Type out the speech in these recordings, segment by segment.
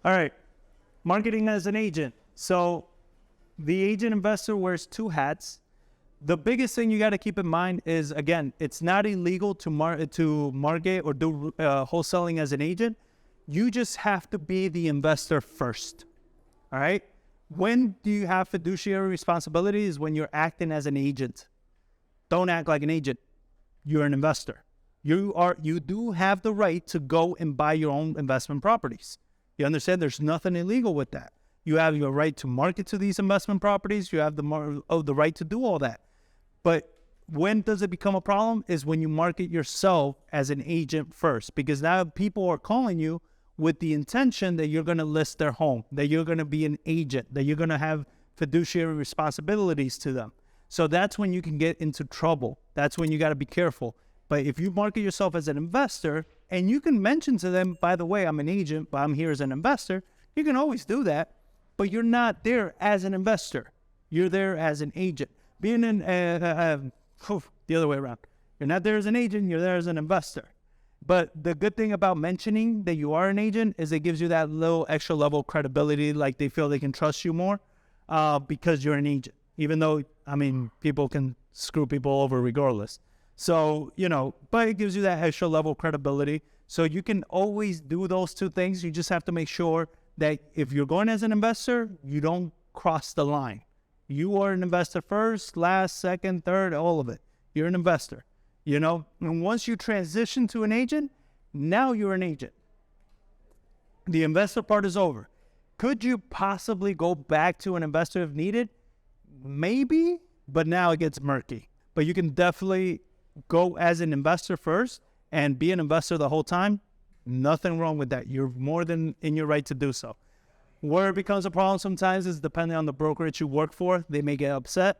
All right, marketing as an agent. So the agent investor wears two hats. The biggest thing you got to keep in mind is, again, it's not illegal to market or do wholesaling as an agent. You just have to be the investor first. All right. When do you have fiduciary responsibilities? When you're acting as an agent. Don't act like an agent. You're an investor. You do have the right to go and buy your own investment properties. You understand? There's nothing illegal with that. You have your right to market to these investment properties. You have the right to do all that. But when does it become a problem is when you market yourself as an agent first, because now people are calling you with the intention that you're going to list their home, that you're going to be an agent, that you're going to have fiduciary responsibilities to them. So that's when you can get into trouble. That's when you got to be careful. But if you market yourself as an investor, and you can mention to them, by the way, I'm an agent, but I'm here as an investor, you can always do that. But you're not there as an investor. You're there as an agent. Being the other way around. You're not there as an agent, you're there as an investor. But the good thing about mentioning that you are an agent is it gives you that little extra level of credibility, like they feel they can trust you more because you're an agent. Even though, I mean, people can screw people over regardless. So, but it gives you that extra level of credibility. So you can always do those two things. You just have to make sure that if you're going as an investor, you don't cross the line. You are an investor first, last, second, third, all of it. You're an investor, And once you transition to an agent, now you're an agent. The investor part is over. Could you possibly go back to an investor if needed? Maybe, but now it gets murky. But you can definitely go as an investor first and be an investor the whole time. Nothing wrong with that. You're more than in your right to do so. Where it becomes a problem sometimes is depending on the brokerage you work for. They may get upset.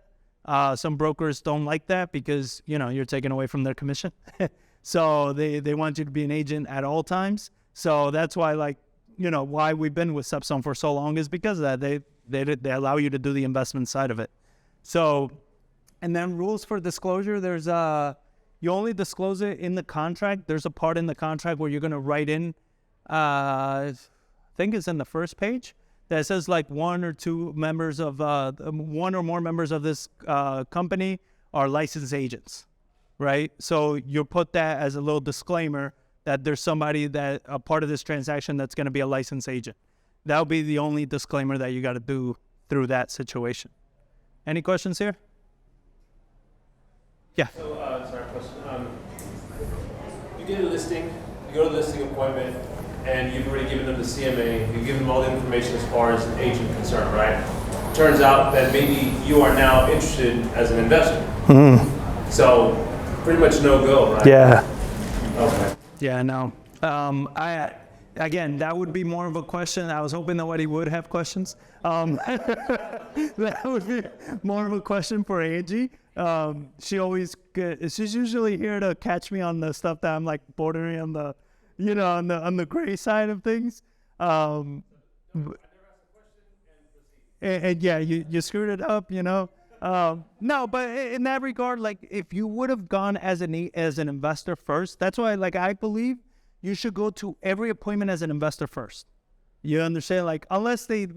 Some brokers don't like that because, you're taking away from their commission. So they want you to be an agent at all times. So that's why, why we've been with StepStone for so long is because of that. They allow you to do the investment side of it. So, and then rules for disclosure, there's you only disclose it in the contract. There's a part in the contract where you're going to write in, I think it's in the first page, that says like one or more members of this company are licensed agents, right? So you put that as a little disclaimer that there's somebody that a part of this transaction that's going to be a licensed agent. That'll be the only disclaimer that you got to do through that situation. Any questions here? Yeah. So, sorry, question. You get a listing, you go to the listing appointment, and you've already given them the CMA, you've given them all the information as far as an agent concerned, right? Turns out that maybe you are now interested as an investor. Mm-hmm. So, pretty much no go, right? Yeah. Okay. Yeah, no. Again, that would be more of a question. I was hoping nobody would have questions. That would be more of a question for Angie. She's usually here to catch me on the stuff that I'm like bordering on the, on the gray side of things. And yeah, you screwed it up, No, but in that regard, like if you would have gone as an investor first, that's why I believe you should go to every appointment as an investor first. You understand? Like unless they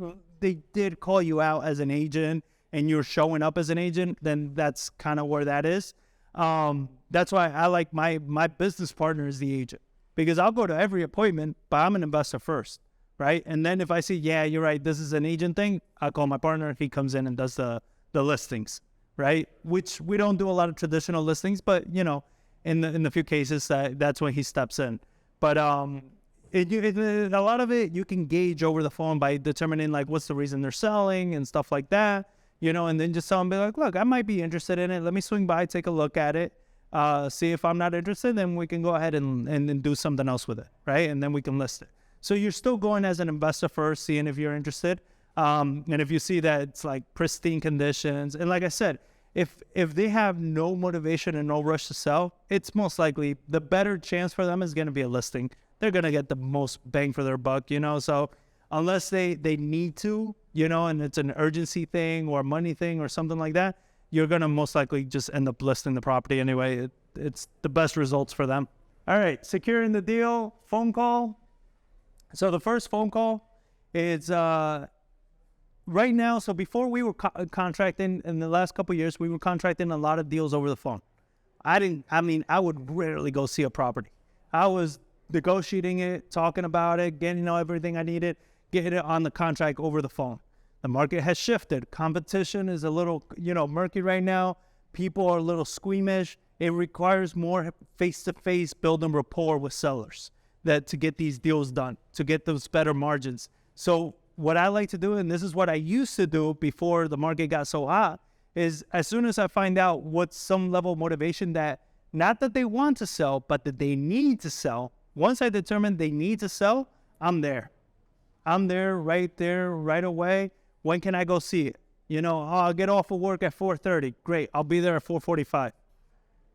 did call you out as an agent and you're showing up as an agent, then that's kind of where that is. That's why I like my business partner is the agent, because I'll go to every appointment, but I'm an investor first, right? And then if I see, yeah, you're right, this is an agent thing, I'll call my partner. He comes in and does the listings, right? Which we don't do a lot of traditional listings, but in the few cases that's when he steps in. But a lot of it you can gauge over the phone by determining like what's the reason they're selling and stuff like that, and then just tell them, be like, look, I might be interested in it. Let me swing by, take a look at it, see if I'm not interested, then we can go ahead and do something else with it, right? And then we can list it. So you're still going as an investor first, seeing if you're interested. And if you see that it's like pristine conditions, and like I said, if they have no motivation and no rush to sell, it's most likely the better chance for them is going to be a listing. They're going to get the most bang for their buck, So unless they need to, and it's an urgency thing or a money thing or something like that, you're going to most likely just end up listing the property anyway. It's the best results for them. All right, securing the deal, phone call. So the first phone call It's right now. So before we were contracting in the last couple of years, we were contracting a lot of deals over the phone. I would rarely go see a property. I was negotiating it, talking about it, getting everything I needed, getting it on the contract over the phone. The market has shifted. Competition is a little, murky right now. People are a little squeamish. It requires more face-to-face building rapport with sellers to get these deals done, to get those better margins. So what I like to do, and this is what I used to do before the market got so hot, is as soon as I find out what's some level of motivation that, not that they want to sell, but that they need to sell. Once I determine they need to sell, I'm there. I'm there, right away. When can I go see it? I'll get off of work at 4:30. Great, I'll be there at 4:45.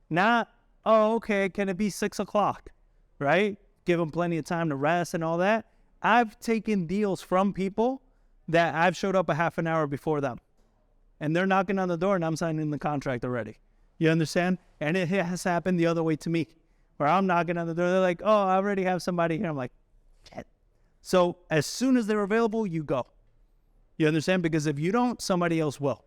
Not, okay, can it be 6 o'clock, right? Give them plenty of time to rest and all that. I've taken deals from people that I've showed up a half an hour before them. And they're knocking on the door and I'm signing the contract already. You understand? And it has happened the other way to me, where I'm knocking on the door. They're like, oh, I already have somebody here. I'm like, shit. So as soon as they're available, you go. You understand? Because if you don't, somebody else will.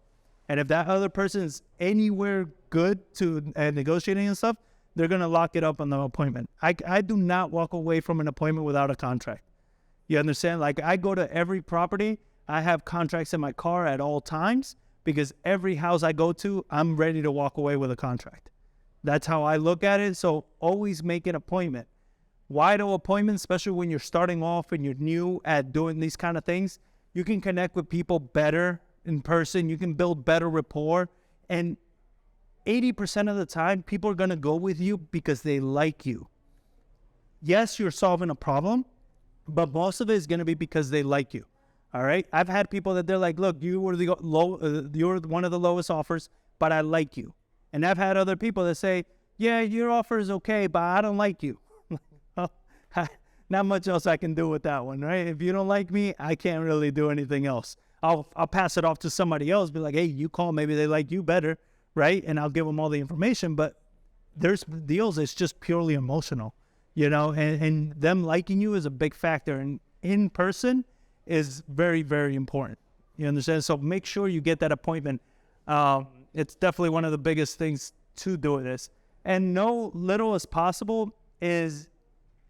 And if that other person is anywhere good to negotiating and stuff, they're going to lock it up on the appointment. I do not walk away from an appointment without a contract. You understand? Like, I go to every property. I have contracts in my car at all times, because every house I go to, I'm ready to walk away with a contract. That's how I look at it. So always make an appointment. Why do appointments, especially when you're starting off and you're new at doing these kind of things? You can connect with people better in person. You can build better rapport. And 80% of the time, people are going to go with you because they like you. Yes, you're solving a problem, but most of it is going to be because they like you. All right. I've had people that they're like, look, you were you're one of the lowest offers, but I like you. And I've had other people that say, yeah, your offer is okay, but I don't like you. Not much else I can do with that one, right? If you don't like me, I can't really do anything else. I'll pass it off to somebody else, be like, hey, you call, maybe they like you better, right? And I'll give them all the information. But there's deals, it's just purely emotional, and them liking you is a big factor. And in person is very, very important. You understand? So make sure you get that appointment. It's definitely one of the biggest things to do this. And no little as possible is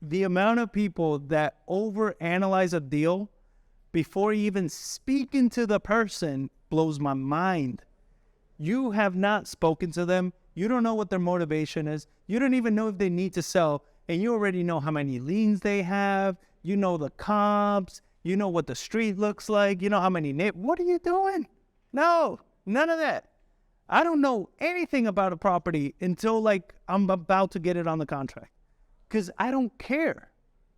the amount of people that overanalyze a deal before even speaking to the person blows my mind. You have not spoken to them. You don't know what their motivation is. You don't even know if they need to sell. And you already know how many liens they have. You know the comps. You know what the street looks like. You know how many what are you doing? No, none of that. I don't know anything about a property until I'm about to get it on the contract, because I don't care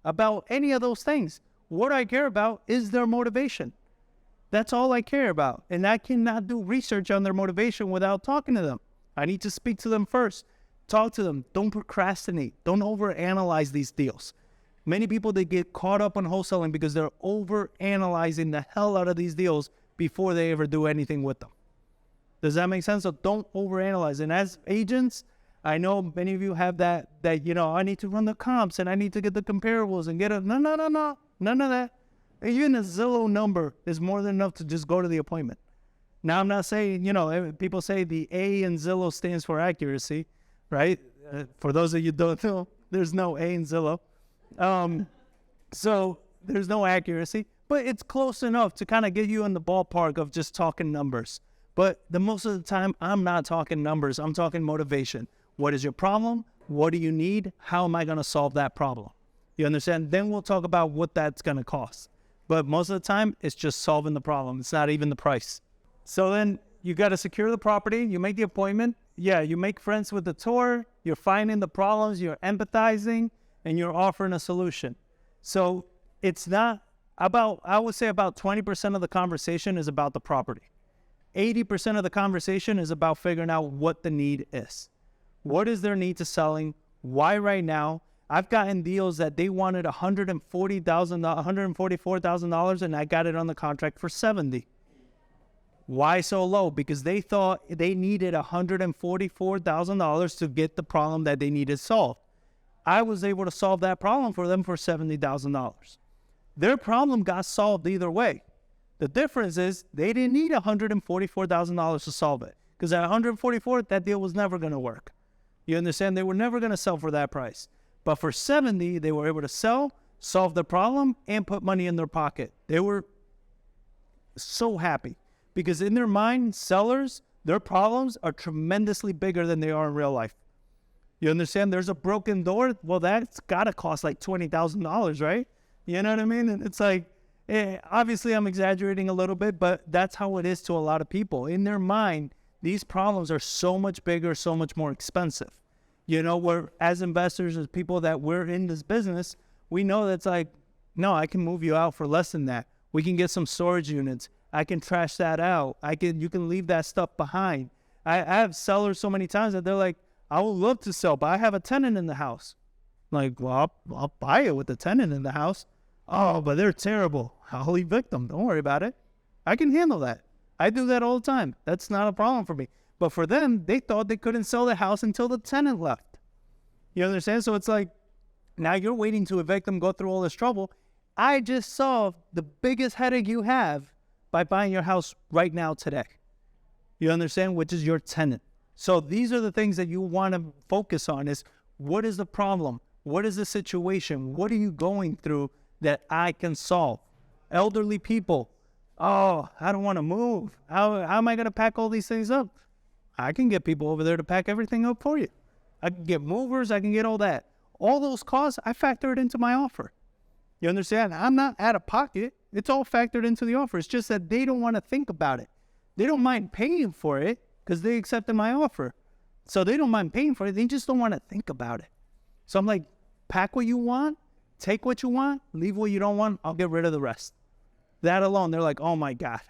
about any of those things. What I care about is their motivation. That's all I care about. And I cannot do research on their motivation without talking to them. I need to speak to them first. Talk to them. Don't procrastinate. Don't overanalyze these deals. Many people, they get caught up on wholesaling because they're overanalyzing the hell out of these deals before they ever do anything with them. Does that make sense? So don't overanalyze. And as agents, I know many of you have that I need to run the comps and I need to get the comparables and get a, no, none of that. Even a Zillow number is more than enough to just go to the appointment. Now, I'm not saying, people say the A in Zillow stands for accuracy, right? For those of you who don't know, there's no A in Zillow. So there's no accuracy, but it's close enough to kind of get you in the ballpark of just talking numbers. But the most of the time, I'm not talking numbers. I'm talking motivation. What is your problem? What do you need? How am I going to solve that problem? You understand? Then we'll talk about what that's going to cost. But most of the time, it's just solving the problem. It's not even the price. So then you got to secure the property. You make the appointment. Yeah, you make friends with the tour. You're finding the problems. You're empathizing. And you're offering a solution. So it's not about, I would say about 20% of the conversation is about the property. 80% of the conversation is about figuring out what the need is. What is their need to selling? Why right now? I've gotten deals that they wanted $144,000 and I got it on the contract for $70,000. Why so low? Because they thought they needed $144,000 to get the problem that they needed solved. I was able to solve that problem for them for $70,000. Their problem got solved either way. The difference is they didn't need $144,000 to solve it, because at $144,000, that deal was never going to work. You understand? They were never going to sell for that price. But for $70,000, they were able to sell, solve the problem, and put money in their pocket. They were so happy because in their mind, sellers, their problems are tremendously bigger than they are in real life. You understand? There's a broken door. Well, that's got to cost like $20,000, right? You know what I mean? And it's like, obviously I'm exaggerating a little bit, but that's how it is to a lot of people. In their mind, these problems are so much bigger, so much more expensive. You know, we're, as investors, as people that we're in this business, we know that's like, no, I can move you out for less than that. We can get some storage units. I can trash that out. You can leave that stuff behind. I have sellers so many times that they're like, I would love to sell, but I have a tenant in the house. Like, well, I'll buy it with a tenant in the house. Oh, but they're terrible. I'll evict them. Don't worry about it. I can handle that. I do that all the time. That's not a problem for me. But for them, they thought they couldn't sell the house until the tenant left. You understand? So it's like, now you're waiting to evict them, go through all this trouble. I just solved the biggest headache you have by buying your house right now today. You understand? Which is your tenant. So these are the things that you want to focus on is, what is the problem? What is the situation? What are you going through that I can solve? Elderly people. Oh, I don't want to move. How am I going to pack all these things up? I can get people over there to pack everything up for you. I can get movers. I can get all that. All those costs, I factor it into my offer. You understand? I'm not out of pocket. It's all factored into the offer. It's just that they don't want to think about it. They don't mind paying for it because they accepted my offer. So they don't mind paying for it. They just don't want to think about it. So I'm like, pack what you want, take what you want, leave what you don't want. I'll get rid of the rest. That alone, they're like, oh my God,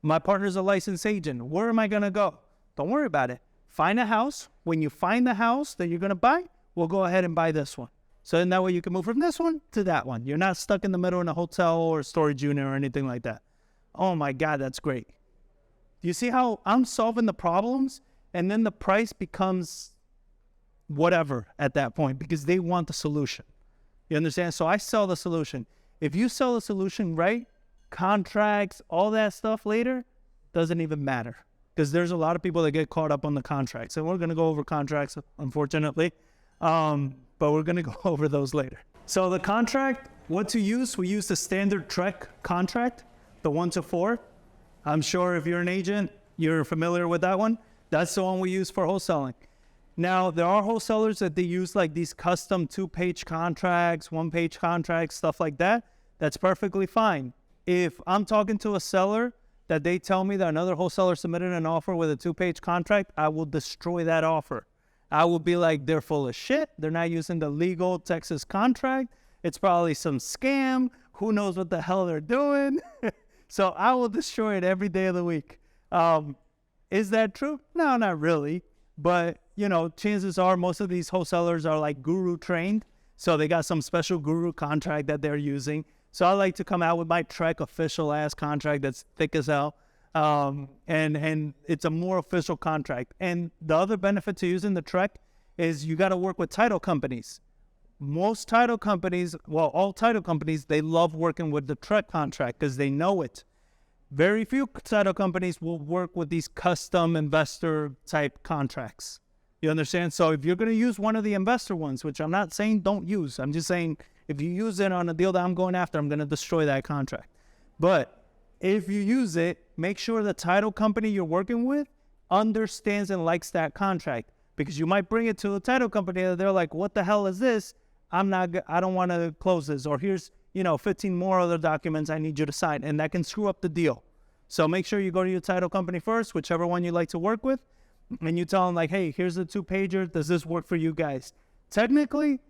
my partner's a licensed agent. Where am I going to go? Don't worry about it. Find a house. When you find the house that you're going to buy, we'll go ahead and buy this one. So then that way you can move from this one to that one. You're not stuck in the middle in a hotel or storage unit or anything like that. Oh my God, that's great. Do you see how I'm solving the problems and then the price becomes whatever at that point because they want the solution. You understand? So I sell the solution. If you sell the solution right, contracts, all that stuff later, doesn't even matter. Because there's a lot of people that get caught up on the contracts. And we're going to go over contracts, unfortunately. But we're going to go over those later. So the contract, what to use? We use the standard Trek contract, the 1-to-4. I'm sure if you're an agent, you're familiar with that one. That's the one we use for wholesaling. Now, there are wholesalers that they use like these custom 2-page contracts, 1-page contracts, stuff like that. That's perfectly fine. If I'm talking to a seller that they tell me that another wholesaler submitted an offer with a 2-page contract, I will destroy that offer. I will be like, they're full of shit. They're not using the legal Texas contract. It's probably some scam. Who knows what the hell they're doing? So I will destroy it every day of the week. Is that true? No, not really. But, you know, chances are most of these wholesalers are like guru trained. So they got some special guru contract that they're using. So I like to come out with my Trek official ass contract that's thick as hell. And it's a more official contract. And the other benefit to using the Trek is you got to work with title companies. Most title companies, well, all title companies, they love working with the Trek contract because they know it. Very few title companies will work with these custom investor type contracts. You understand? So if you're going to use one of the investor ones, which I'm not saying don't use, I'm just saying if you use it on a deal that I'm going after, I'm going to destroy that contract. But if you use it, make sure the title company you're working with understands and likes that contract, because you might bring it to a title company and they're like, what the hell is this? I don't want to close this, or here's, 15 more other documents I need you to sign, and that can screw up the deal. So make sure you go to your title company first, whichever one you like to work with, and you tell them like, hey, here's the 2-pager. Does this work for you guys? Technically,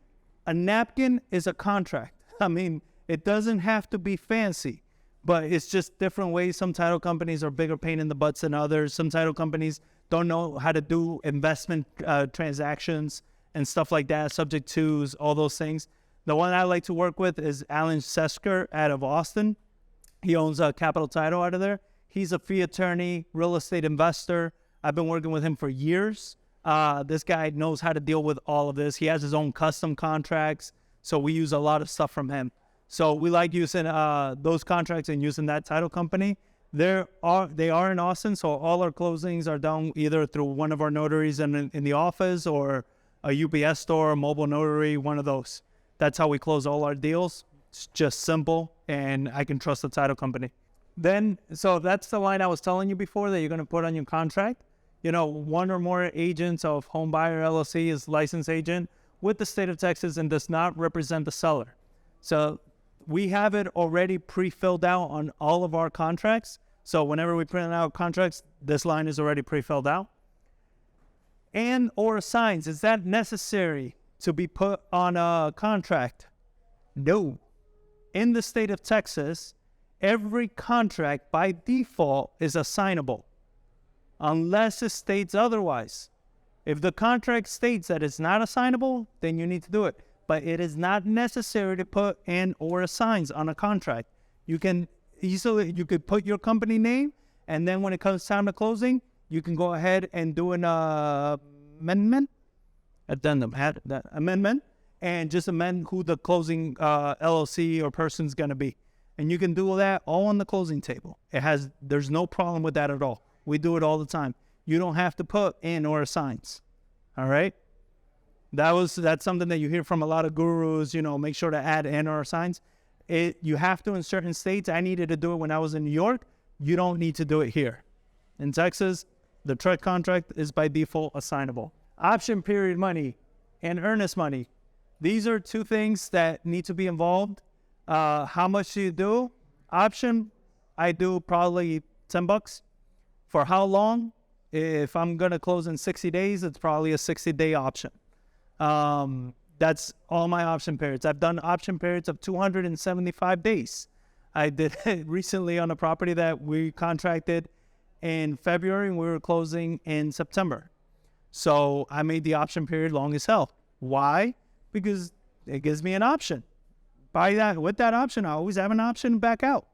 a napkin is a contract. I mean, it doesn't have to be fancy, but it's just different ways. Some title companies are bigger pain in the butts than others. Some title companies don't know how to do investment transactions and stuff like that, subject twos, all those things. The one I like to work with is Alan Sesker out of Austin. He owns a Capital Title out of there. He's a fee attorney, real estate investor. I've been working with him for years. This guy knows how to deal with all of this. He has his own custom contracts, so we use a lot of stuff from him. So we like using those contracts and using that title company. They are in Austin, so all our closings are done either through one of our notaries in the office or a UPS store, a mobile notary, one of those. That's how we close all our deals. It's just simple, and I can trust the title company. Then, so that's the line I was telling you before that you're going to put on your contract. You know, one or more agents of Home Buyer LLC is licensed agent with the state of Texas and does not represent the seller. So we have it already pre-filled out on all of our contracts. So whenever we print out contracts, this line is already pre-filled out. And or signs, is that necessary to be put on a contract? No. In the state of Texas, every contract by default is assignable unless it states otherwise. If the contract states that it's not assignable, then you need to do it. But it is not necessary to put and or assigns on a contract. You can could put your company name, and then when it comes time to closing, you can go ahead and do an amendment, and just amend who the closing LLC or person's gonna be. And you can do that all on the closing table. There's no problem with that at all. We do it all the time. You don't have to put in or assigns. All right? That's something that you hear from a lot of gurus, you know, make sure to add in or assigns. You have to in certain states. I needed to do it when I was in New York. You don't need to do it here. In Texas, the truck contract is by default assignable. Option period money and earnest money. These are two things that need to be involved. How much do you do? Option, I do probably $10. For how long? If I'm going to close in 60 days, it's probably a 60-day option. That's all my option periods. I've done option periods of 275 days. I did it recently on a property that we contracted in February, and we were closing in September. So I made the option period long as hell. Why? Because it gives me an option. With that option, I always have an option to back out.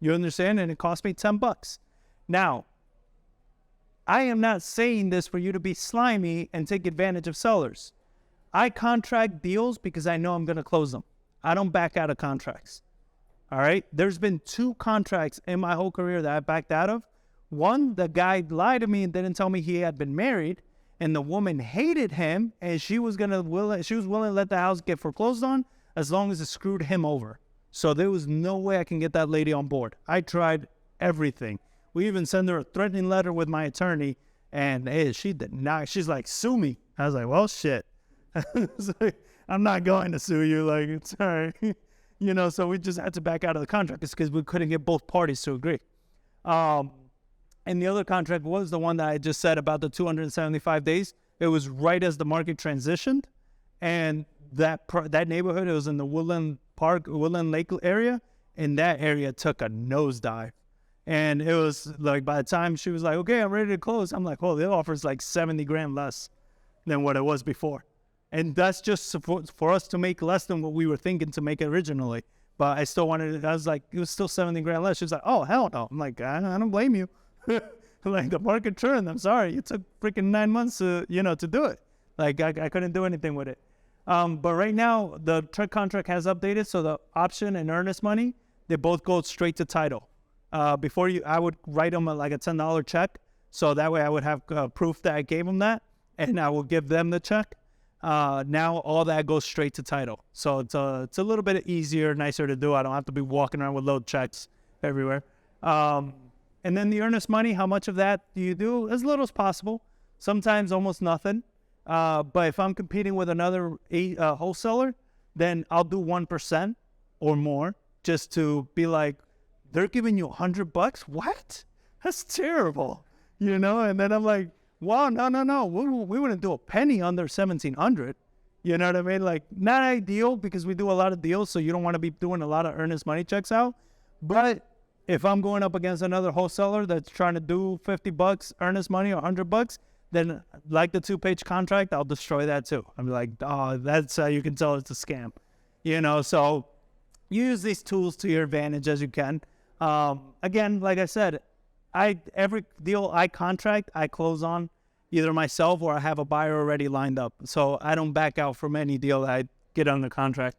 You understand? And it cost me $10. Now, I am not saying this for you to be slimy and take advantage of sellers. I contract deals because I know I'm going to close them. I don't back out of contracts. All right? There's been 2 contracts in my whole career that I backed out of. One, the guy lied to me and didn't tell me he had been married, and the woman hated him, and she was willing to let the house get foreclosed on as long as it screwed him over. So there was no way I can get that lady on board. I tried everything. We even sent her a threatening letter with my attorney, and she did not. She's like, sue me. I was like, well, shit. I'm not going to sue you. Like, it's all right. You know, so we just had to back out of the contract. It's because we couldn't get both parties to agree. And the other contract was the one that I just said about the 275 days. It was right as the market transitioned. And that neighborhood, it was in the Woodland Lake area. And that area took a nosedive. And it was like, by the time she was like, okay, I'm ready to close, I'm like, oh, the offer's like 70 grand less than what it was before. And that's just for us to make less than what we were thinking to make originally. But I still wanted it. I was like, it was still 70 grand less. She was like, oh, hell no. I'm like, I don't blame you. Like, the market turned. I'm sorry. It took freaking 9 months to do it. Like, I couldn't do anything with it. But right now, the truck contract has updated. So the option and earnest money, they both go straight to title. Before I would write them like a $10 check. So that way I would have proof that I gave them that. And I will give them the check. Now all that goes straight to title. So it's a little bit easier, nicer to do. I don't have to be walking around with load checks everywhere. And then the earnest money, how much of that do you do? As little as possible. Sometimes almost nothing. But if I'm competing with another wholesaler, then I'll do 1% or more just to be like, they're giving you $100? What? That's terrible. You know? And then I'm like, wow, no. We wouldn't do a penny under 1,700. You know what I mean? Like, not ideal because we do a lot of deals, so you don't want to be doing a lot of earnest money checks out. But if I'm going up against another wholesaler that's trying to do $50 earnest money or $100, then like the 2-page contract, I'll destroy that too. I'm like, oh, that's how you can tell it's a scam. You know, so use these tools to your advantage as you can. Again, like I said, every deal I contract, I close on either myself or I have a buyer already lined up. So I don't back out from any deal that I get under contract.